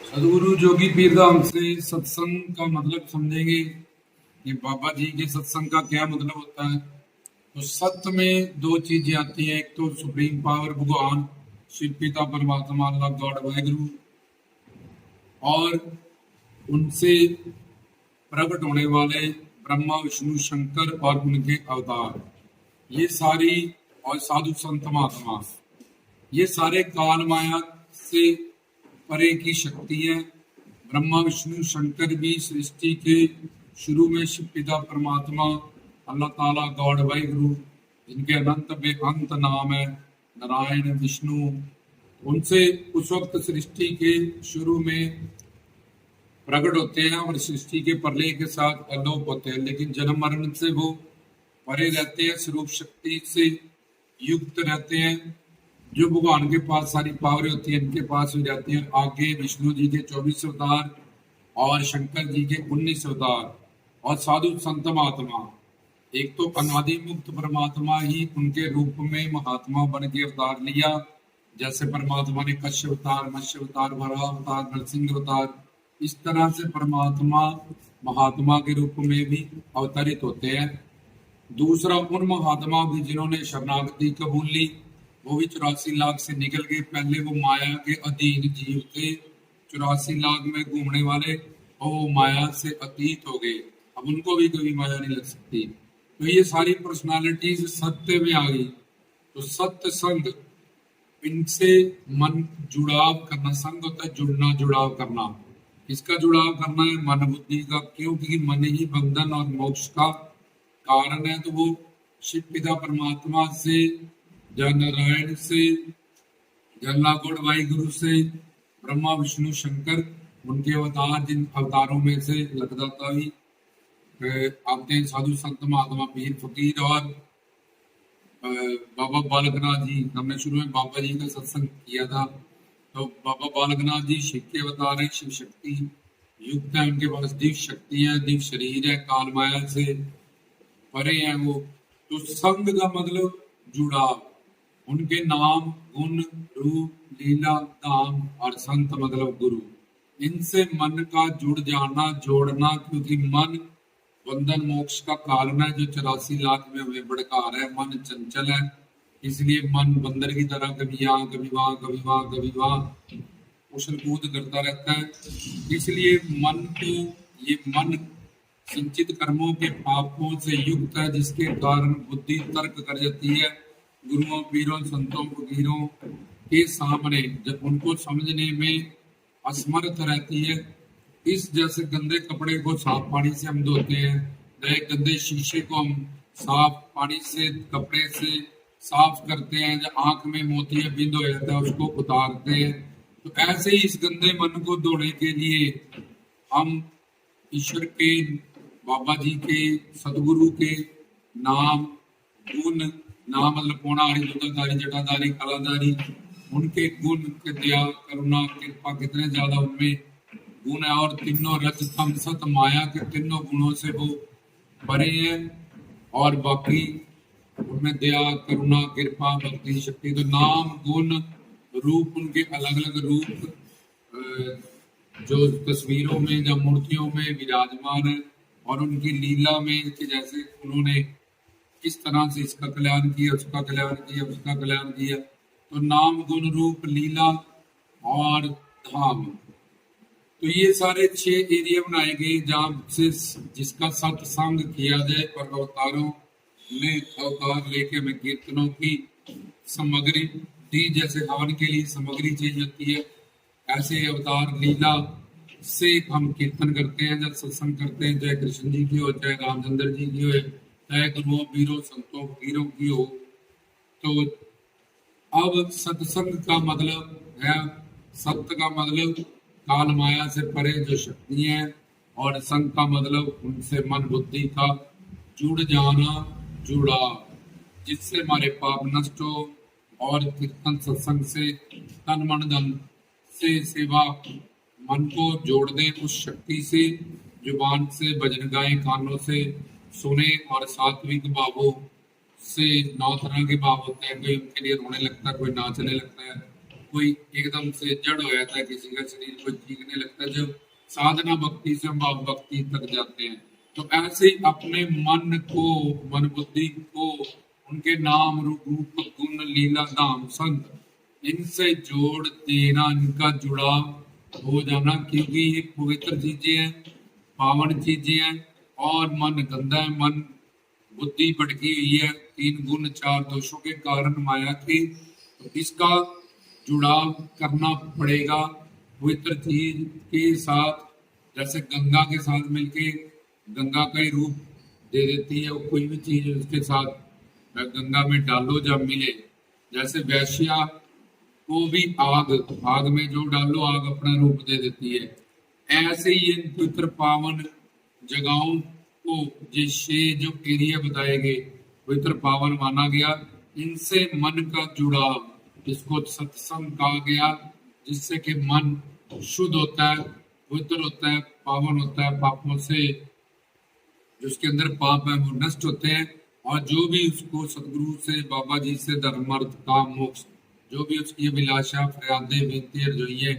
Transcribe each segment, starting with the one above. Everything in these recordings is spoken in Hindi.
सदगुरु जोगी पीरधाम से सत्संग का मतलब समझेंगे कि बाबा जी के सत्संग का क्या मतलब होता है। तो सत्य में दो चीजें आती हैं, एक तो सुप्रीम पावर भगवान शिव पिता परमात्मा अल्लाह गॉड वाहिगुरु, और उनसे प्रकट होने वाले ब्रह्मा विष्णु शंकर और उनके अवतार, ये सारी, और साधु संत महात्मा, ये सारे काल माया से परे की शक्ति है। ब्रह्मा विष्णु शंकर भी सृष्टि के शुरू में शिव पिता परमात्मा अल्लाह ताला गॉड वाहिगुरु, जिनके अनंत बेअंत नाम है नारायण विष्णु, उनसे उस वक्त सृष्टि के शुरू में प्रकट होते हैं और सृष्टि के प्रलय के साथ अलोप होते हैं, लेकिन जन्म मरण से वो परे रहते हैं, स्वरूप शक्ति से युक्त रहते हैं। जो भगवान के पास सारी पावर होती है इनके पास भी रहती है। आगे विष्णु जी के 24 अवतार और शंकर जी के 19 अवतार और साधु संत महात्मा, एक तो अनादि मुक्त परमात्मा ही उनके रूप में महात्मा बन के अवतार लिया। जैसे परमात्मा ने कश्यप अवतार, मत्स्य अवतार, वराह अवतार, नरसिंह अवतार, इस तरह से परमात्मा महात्मा के रूप में भी अवतरित होते हैं। दूसरा, उन महात्मा भी जिन्होंने शरणागति कबूल ली, वो भी 84 लाख से निकल गए। पहले वो माया के अधीन जीव थे, 84 लाख में घूमने वाले, और वो माया से अतीत हो गए, अब उनको भी कभी माया नहीं लग सकती। तो ये सारी पर्सनालिटीज सत्य में आ गई। तो सत्य संग, इनसे मन जुड़ाव करना, संग होता है जुड़ना, जुड़ाव करना। इसका जुड़ाव करना है मन बुद्धि का, क्योंकि मन ही बंधन और मोक्ष का कारण है। तो वो शिव पिता परमात्मा से, जय नारायण से, जल्ला गॉड वाहिगुरु से, ब्रह्मा विष्णु शंकर, उनके अवतार, जिन अवतारों में से लगदाता भी आते हैं साधु संत महात्मा पीर फकीर और बाबा बालकनाथ जी। हमने शुरू में बाबा जी का सत्संग किया था। तो बाबा बालकनाथ जी शिव के अवतार है, शिव शक्ति युक्त है, उनके पास दिव्य शक्ति है, दिव्य शरीर है, काल माया से परे हैं वो। तो संग का मतलब जुड़ाव, उनके नाम, गुण, रूप, लीला, धाम, और संत मतलब गुरु, इनसे मन का जुड़ जाना, जोड़ना, क्योंकि मन बंधन मोक्ष का कारण है, जो 84 लाख में हमें भड़का रहा है। मन चंचल है, इसलिए मन बंदर की तरह कभी यहाँ कभी वहां, कभी वहां कभी वहां उछल कूद करता रहता है। इसलिए मन को, ये मन संचित कर्मों के पापों से युक्त है, जिसके कारण बुद्धि तर्क कर जाती है गुरुओं, पीरों, संतों, फकीरों के सामने, जब उनको समझने में असमर्थ रहती है। इस जैसे गंदे कपड़े को साफ पानी से हम धोते हैं, नए गंदे शीशे को हम साफ पानी से, कपड़े से साफ करते हैं, जब आंख में मोतिया बिंद हो जाता है उसको उतारते हैं। तो ऐसे ही इस गंदे मन को धोने के लिए हम ईश्वर के, बाबा जी के, सदगुरु के नाम, गुण, नाम मतलब पौणाहारी, दूधाधारी, जटाधारी, कलाधारी, उनके गुण के दया, करुणा, कृपा कितने ज्यादा उनमें गुण है, और तीनों रज तम सत माया के तीनों गुणों से वो परे हैं। और बाकी उनमें दया, करुणा, कृपा, भक्ति, शक्ति। तो नाम, गुण, रूप, उनके अलग अलग रूप जो तस्वीरों में या मूर्तियों में विराजमान है, और उनकी लीला में कि जैसे उन्होंने किस तरह से इसका कल्याण किया, उसका कल्याण किया, उसका कल्याण किया। तो नाम, गुण, रूप, लीला और धाम, तो ये सारे 6 एरिया बनाए गए जहाँ से जिसका सत्संग किया जाए, और अवतारों में अवतार लेके हमें कीर्तनों की सामग्री दी। जैसे हवन के लिए सामग्री चाहिए होती है, ऐसे अवतार लीला से हम कीर्तन करते हैं, जब सत्संग करते हैं, चाहे कृष्ण जी की हो, चाहे रामचंद्र जी की हो, चाहे गुरुओं, वीरों, संतों, फकीरों की हो। तो अब सत्संग का मतलब है, सत्य का मतलब काल माया से परे जो शक्ति है, और संग का मतलब उनसे मन बुद्धि का जुड़ जाना, जुड़ा, जिससे हमारे पाप नष्ट हो, और कीर्तन सत्संग से तन मन धन से सेवा मन को जोड़ दे उस शक्ति से। जुबान से भजन गाए, कानों से सुने, और सात्विक भावों से 9 तरह के भाव होते हैं, कोई उनके लिए रोने लगता है, कोई नाचने लगता है, कोई एकदम से जड़ हो जाता है, किसी का शरीर को चीखने लगता है, जब साधना भक्ति से हम भाव भक्ति तक जाते हैं। तो ऐसे ही अपने मन बुद्धि को उनके नाम रूप गुण लीला धाम संत इनसे जोड़ देना, इनका जुड़ाव हो जाना, क्योंकि ये पवित्र चीजें हैं, पावन चीजें हैं। और मन गंदा है, मन बुद्धि भटकी हुई है, 3 गुण 4 दोषों के कारण माया की, तो इसका जुड़ाव करना पड़ेगा पवित्र चीज के साथ। जैसे गंगा के साथ मिलके गंगा का ही रूप दे देती है, वो कोई भी चीज उसके साथ गंगा में डालो जब मिले। जैसे वैश्या को भी आग में जो डालो आग अपना रूप दे देती है। ऐसे ही इन पवित्र पावन जगहों को जिससे जो एरिया बताए गए पवित्र पावन माना गया, इनसे मन का जुड़ाव, इसको सत्संग कहा गया, जिससे कि मन शुद्ध होता है, पवित्र होता है, पावन होता है, पापों से जिसके अंदर पाप है वो नष्ट होते हैं। और जो भी उसको सदगुरु से, बाबा जी से धर्म अर्थ काम मोक्ष, जो भी उसकी अभिलाषा फरियादें विनती रजोइए,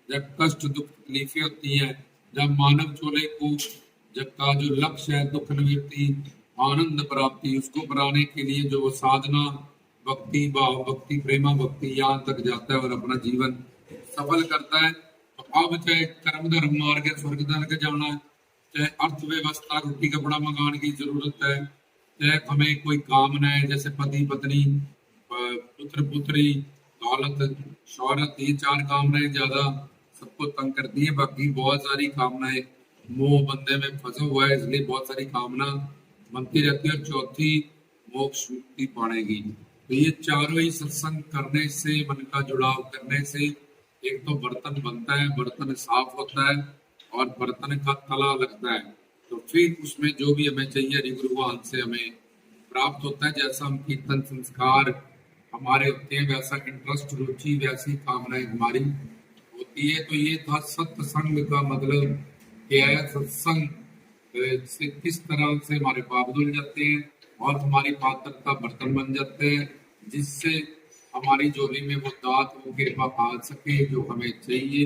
जब कष्ट दुख तकलीफें होती हैं, जब मानव चोले को जब का जो लक्ष्य है दुख निवृत्ति आनंद प्राप्ति, उसको बनाने के लिए जो साधना भक्ति भाव भक्ति प्रेमा भक्ति यहाँ तक जाता है और अपना जीवन सफल करता है। तो अब चाहे कर्म धर्म मार्ग है, स्वर्ग नरक जाना है, चाहे अर्थव्यवस्था रोटी कपड़ा मकान की जरूरत है, चाहे हमें कोई कामना है, जैसे पति पत्नी पुत्र पुत्री दौलत शौहरत, ये 4 कामनाएं ज्यादा सबको तंग करती है। बाकी बहुत सारी कामनाएं मोह बंधे में फंसा हुआ है, इसलिए बहुत सारी कामना बनती रहती है। और चौथी मोक्ष मुक्ति पाएगी। तो ये चारों ही सत्संग करने से, मन का जुड़ाव करने से, एक तो बर्तन बनता है, बर्तन साफ होता है और बर्तन का तला लगता है, तो फिर उसमें जो भी हमें चाहिए हरिगुरुवान से हमें प्राप्त होता है। जैसा हम कीर्तन संस्कार हमारे होते हैं, वैसा इंटरेस्ट रुचि, वैसी कामनाएं हमारी होती है। तो ये था सत्संग का मतलब क्या है, सत्संग से किस तरह से हमारे पाप धुल जाते हैं और हमारी पात्रता बर्तन बन जाते हैं, जिससे हमारी झोली में वो दात वो कृपा पा सके जो हमें चाहिए।